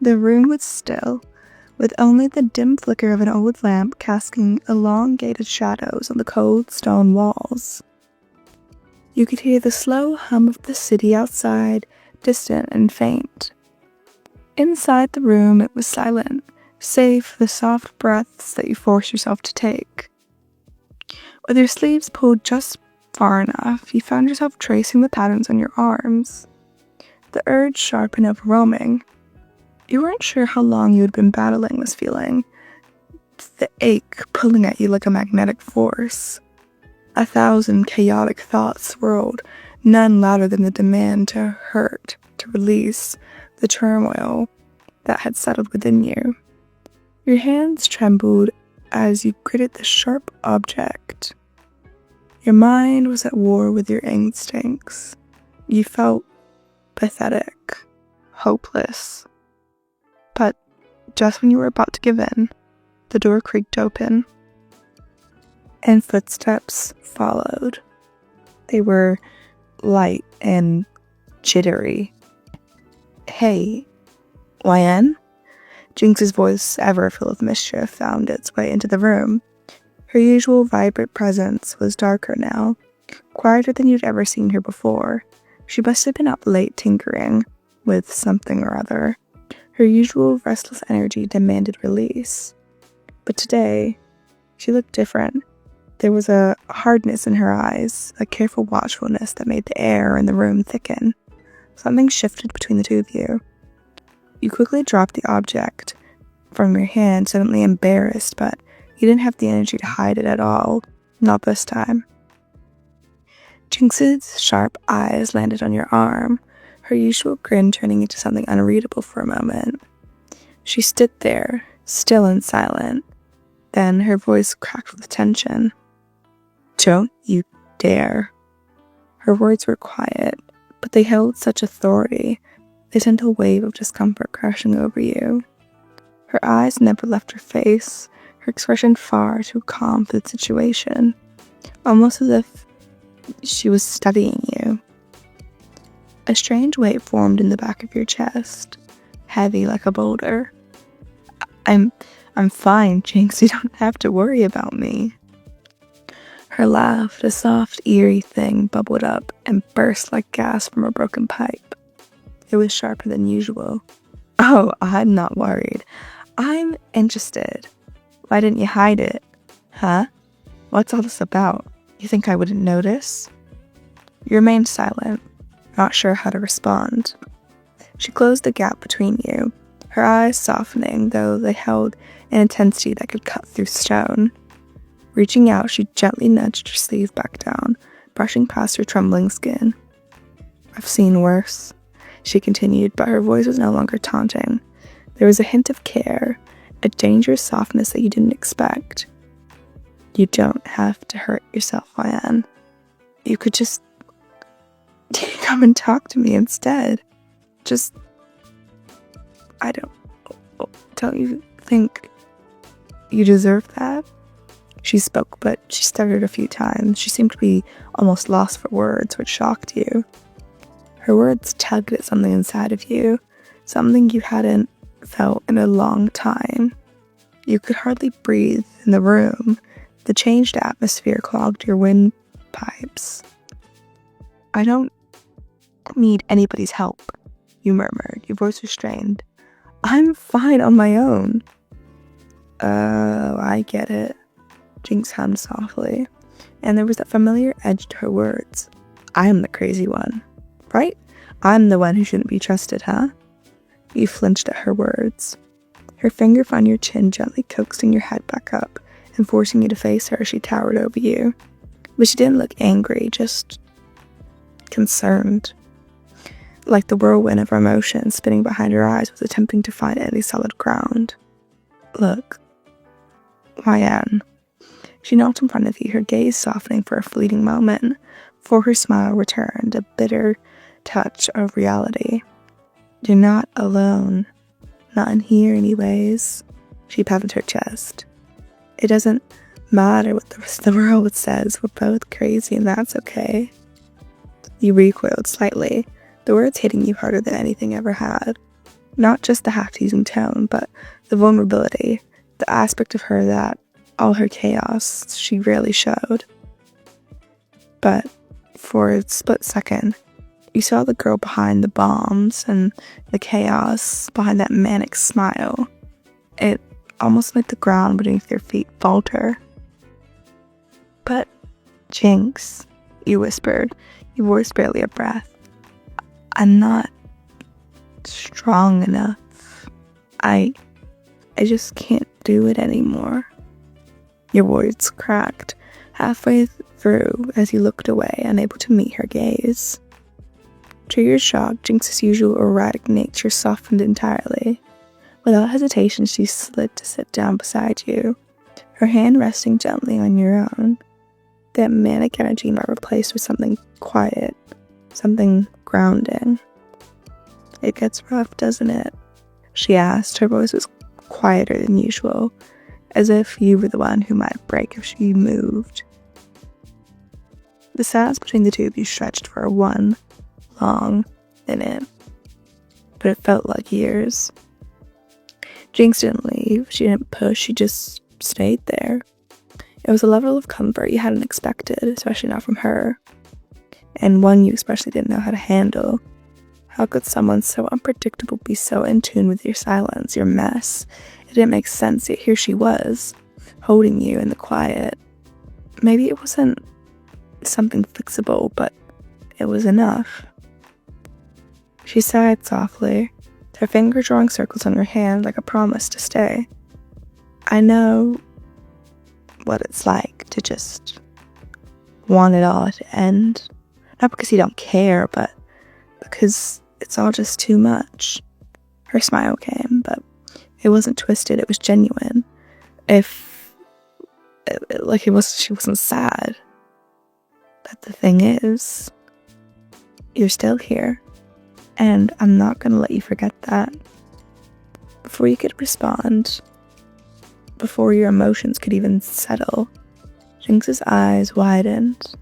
The room was still, with only the dim flicker of an old lamp casting elongated shadows on the cold stone walls. You could hear the slow hum of the city outside, distant and faint. Inside the room it was silent, save for the soft breaths that you force yourself to take. With your sleeves pulled just far enough, you found yourself tracing the patterns on your arms. The urge sharp and overwhelming. You weren't sure how long you had been battling this feeling, the ache pulling at you like a magnetic force. 1,000 chaotic thoughts swirled, none louder than the demand to hurt, to release the turmoil that had settled within you. Your hands trembled as you gritted the sharp object. Your mind was at war with your instincts. You felt pathetic, hopeless. But just when you were about to give in, the door creaked open, and footsteps followed. They were light and jittery. "Hey, YN?" JInx's voice, ever full of mischief, found its way into the room. Her usual vibrant presence was darker now, quieter than you'd ever seen her before. She must have been up late tinkering with something or other. Her usual restless energy demanded release. But today, she looked different. There was a hardness in her eyes, a careful watchfulness that made the air in the room thicken. Something shifted between the two of you. You quickly dropped the object from your hand, suddenly embarrassed, but you didn't have the energy to hide it at all. Not this time. JInx's sharp eyes landed on your arm, her usual grin turning into something unreadable for a moment. She stood there, still and silent. Then her voice cracked with tension. "Don't you dare." Her words were quiet, but they held such authority. They sent a wave of discomfort crashing over you. Her eyes never left her face, her expression far too calm for the situation, almost as if she was studying you. A strange weight formed in the back of your chest, heavy like a boulder. I'm fine, JInx. You don't have to worry about me." Her laugh, a soft, eerie thing, bubbled up and burst like gas from a broken pipe. It was sharper than usual. "Oh, I'm not worried. I'm interested. Why didn't you hide it? Huh? What's all this about? You think I wouldn't notice?" You remained silent, not sure how to respond. She closed the gap between you, her eyes softening, though they held an intensity that could cut through stone. Reaching out, she gently nudged her sleeve back down, brushing past her trembling skin. "I've seen worse," she continued, but her voice was no longer taunting. There was a hint of care, a dangerous softness that you didn't expect. "You don't have to hurt yourself, YN. You could just come and talk to me instead. Just, don't you think you deserve that?" She spoke, but she stuttered a few times. She seemed to be almost lost for words, which shocked you. Her words tugged at something inside of you, something you hadn't felt in a long time. You could hardly breathe in the room. The changed atmosphere clogged your windpipes. "I don't need anybody's help," you murmured, your voice restrained. "I'm fine on my own." "Oh, I get it," JInx hummed softly, and there was that familiar edge to her words. "I'm the crazy one, right? I'm the one who shouldn't be trusted, huh?" You flinched at her words. Her finger found your chin, gently coaxing your head back up and forcing you to face her as she towered over you. But she didn't look angry, just concerned. Like the whirlwind of her emotions spinning behind her eyes was attempting to find any solid ground. "Look, YN." She knelt in front of you, her gaze softening for a fleeting moment, before her smile returned, a bitter touch of reality. "You're not alone. Not in here, anyways." She patted her chest. "It doesn't matter what the rest of the world says. We're both crazy, and that's okay." You recoiled slightly, the words hitting you harder than anything ever had. Not just the half-teasing tone, but the vulnerability, the aspect of her that all her chaos she rarely showed. But for a split second, you saw the girl behind the bombs and the chaos behind that manic smile. It almost made the ground beneath your feet falter. "But, JInx," you whispered, your voice barely a breath. "I'm not strong enough. I just can't do it anymore." Your words cracked halfway through as you looked away, unable to meet her gaze. To your shock, Jinx's usual erratic nature softened entirely. Without hesitation, she slid to sit down beside you, her hand resting gently on your own. That manic energy now replaced with something quiet, something grounding. "It gets rough, doesn't it?" she asked. Her voice was quieter than usual, as if you were the one who might break if she moved. The silence between the two of you stretched for one long minute, but it felt like years. Jinx didn't leave, she didn't push, she just stayed there. It was a level of comfort you hadn't expected, especially not from her, and one you especially didn't know how to handle. How could someone so unpredictable be so in tune with your silence, your mess? It didn't make sense, yet here she was, holding you in the quiet. Maybe it wasn't something fixable, but it was enough. She sighed softly, her finger drawing circles on her hand like a promise to stay. "I know what it's like to just want it all to end. Not because you don't care, but because it's all just too much." Her smile came, but it wasn't twisted, it was genuine. She wasn't sad. But the thing is, you're still here, and I'm not gonna let you forget that. Before you could respond, before your emotions could even settle, Jinx's eyes widened.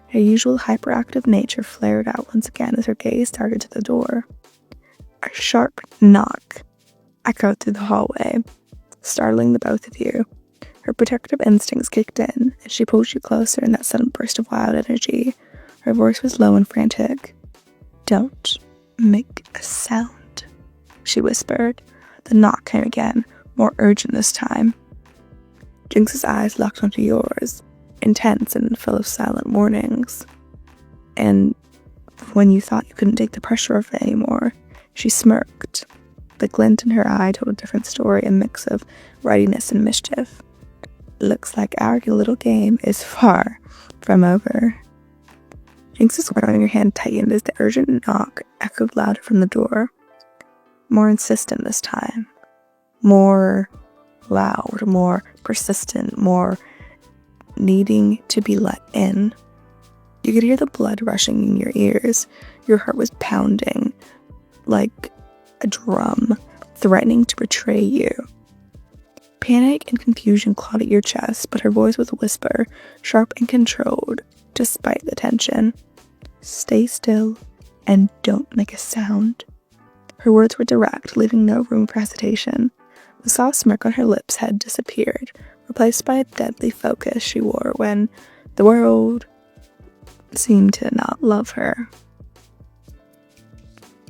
Her usual hyperactive nature flared out once again as her gaze darted to the door. A sharp knock echoed through the hallway, startling the both of you. Her protective instincts kicked in, and she pulled you closer in that sudden burst of wild energy. Her voice was low and frantic. "Don't make a sound," she whispered. The knock came again, more urgent this time. Jinx's eyes locked onto yours, intense and full of silent warnings. And when you thought you couldn't take the pressure of it anymore, she smirked. The glint in her eye told a different story, a mix of readiness and mischief. "Looks like our little game is far from over." Jinx's grip on your hand tightened as the urgent knock echoed louder from the door. More insistent this time. More loud, more persistent, more needing to be let in. You could hear the blood rushing in your ears. Your heart was pounding like a drum, threatening to betray you. Panic and confusion clawed at your chest, but her voice was a whisper, sharp and controlled, despite the tension. "Stay still and don't make a sound." Her words were direct, leaving no room for hesitation. The soft smirk on her lips had disappeared, replaced by a deadly focus she wore when the world seemed to not love her.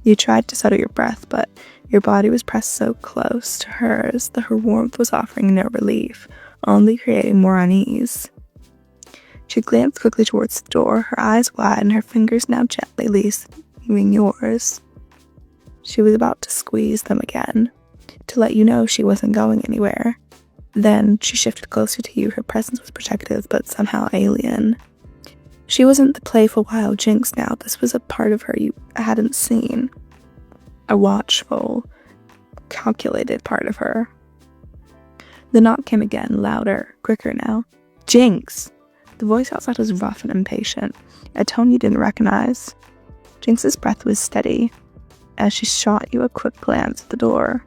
You tried to settle your breath, but your body was pressed so close to hers that her warmth was offering no relief, only creating more unease. She glanced quickly towards the door, her eyes wide and her fingers now gently leaving yours. She was about to squeeze them again, to let you know she wasn't going anywhere. Then she shifted closer to you, her presence was protective but somehow alien. She wasn't the playful wild Jinx now, this was a part of her you hadn't seen. A watchful, calculated part of her. The knock came again, louder, quicker now. "Jinx!" The voice outside was rough and impatient, a tone you didn't recognize. Jinx's breath was steady as she shot you a quick glance at the door.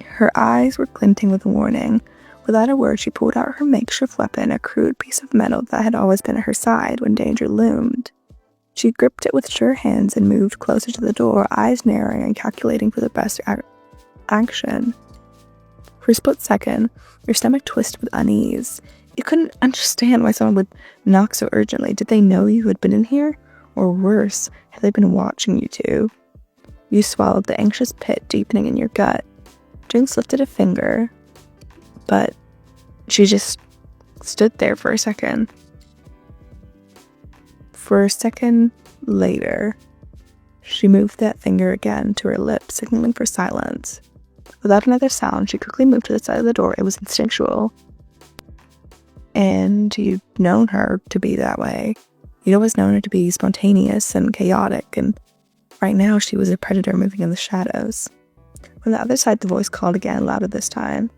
Her eyes were glinting with warning. Without a word, she pulled out her makeshift weapon, a crude piece of metal that had always been at her side when danger loomed. She gripped it with sure hands and moved closer to the door, eyes narrowing and calculating for the best action. For a split second, your stomach twisted with unease. You couldn't understand why someone would knock so urgently. Did they know you had been in here? Or worse, had they been watching you two? You swallowed, the anxious pit deepening in your gut. Jinx lifted a finger, but she just stood there for a second. For a second later, she moved that finger again to her lips, signaling for silence. Without another sound, she quickly moved to the side of the door. It was instinctual. And you'd known her to be that way. You'd always known her to be spontaneous and chaotic, and right now she was a predator moving in the shadows. From the other side, the voice called again, louder this time.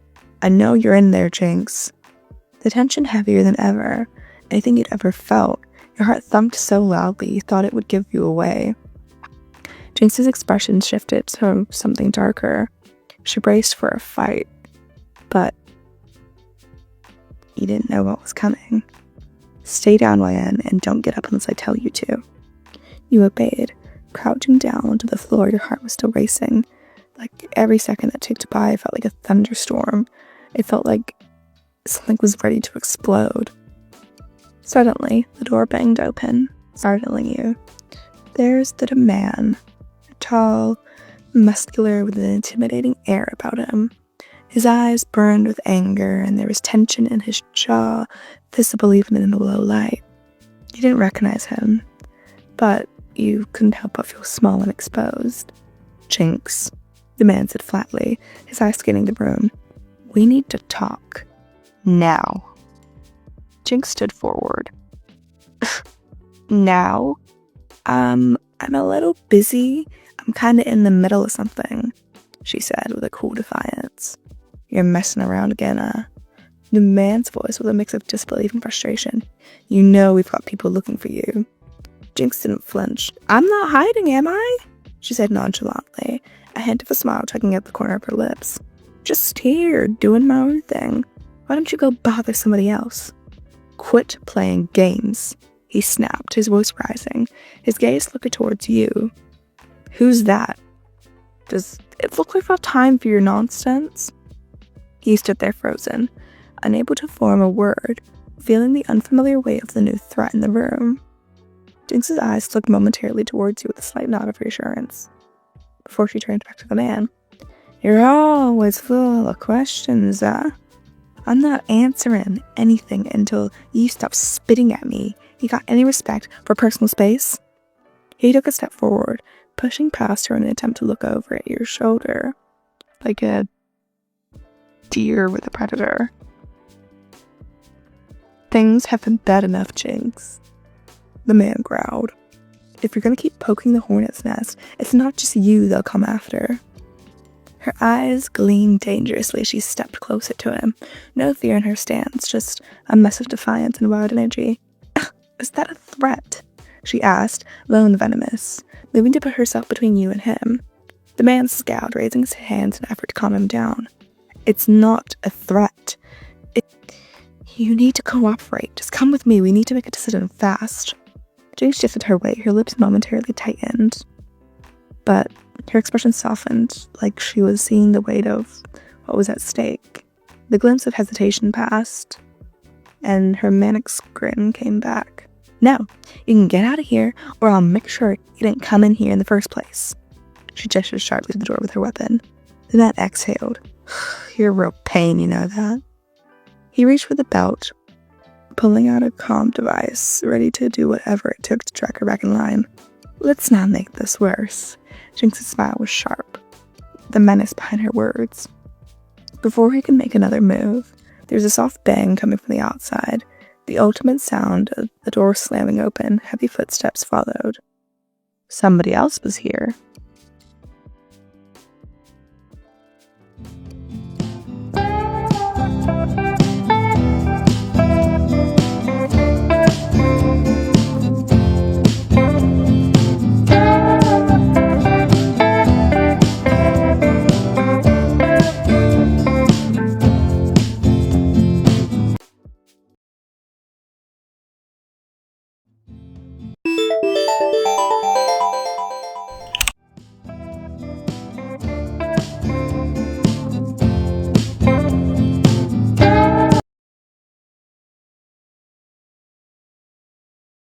"I know you're in there, Jinx." The tension heavier than ever. Anything you'd ever felt. Your heart thumped so loudly you thought it would give you away. Jinx's expression shifted to something darker. She braced for a fight, but you didn't know what was coming. "Stay down, YN, and don't get up unless I tell you to." You obeyed, crouching down to the floor. Your heart was still racing. Like every second that ticked by felt like a thunderstorm. It felt like something was ready to explode. Suddenly, the door banged open, startling you. There stood a man, tall, muscular, with an intimidating air about him. His eyes burned with anger, and there was tension in his jaw, visible even in the low light. You didn't recognize him, but you couldn't help but feel small and exposed. "Jinx," the man said flatly, his eyes scanning the room. "We need to talk. Now." Jinx stood forward. "Now? I'm a little busy. I'm kinda in the middle of something," she said with a cool defiance. "You're messing around again, The man's voice was a mix of disbelief and frustration. "You know we've got people looking for you." Jinx didn't flinch. "I'm not hiding, am I?" she said nonchalantly, a hint of a smile tugging at the corner of her lips. "Just here, doing my own thing. Why don't you go bother somebody else?" "Quit playing games," he snapped, his voice rising, his gaze looking towards you. "Who's that? Does it look like I've time for your nonsense?" He stood there frozen, unable to form a word, feeling the unfamiliar weight of the new threat in the room. Jinx's eyes looked momentarily towards you with a slight nod of reassurance, before she turned back to the man. "You're always full of questions, I'm not answering anything until you stop spitting at me. You got any respect for personal space?" He took a step forward, pushing past her in an attempt to look over at your shoulder, like a deer with a predator. "Things have been bad enough, Jinx," the man growled. "If you're gonna keep poking the hornet's nest, it's not just you they'll come after." Her eyes gleamed dangerously as she stepped closer to him. No fear in her stance, just a mess of defiance and wild energy. "Is that a threat?" she asked, low and venomous, moving to put herself between you and him. The man scowled, raising his hands in an effort to calm him down. "It's not a threat. You need to cooperate. Just come with me. We need to make a decision fast." Jinx shifted her weight, her lips momentarily tightened, but her expression softened, like she was seeing the weight of what was at stake. The glimpse of hesitation passed, and her manic grin came back. "No, you can get out of here, or I'll make sure you didn't come in here in the first place." She gestured sharply to the door with her weapon. The man exhaled. "You're a real pain, you know that." He reached for the belt, pulling out a comm device, ready to do whatever it took to track her back in line. "Let's not make this worse." Jinx's smile was sharp, the menace behind her words. Before he could make another move, there was a soft bang coming from the outside, the ultimate sound of the door slamming open. Heavy footsteps followed. Somebody else was here.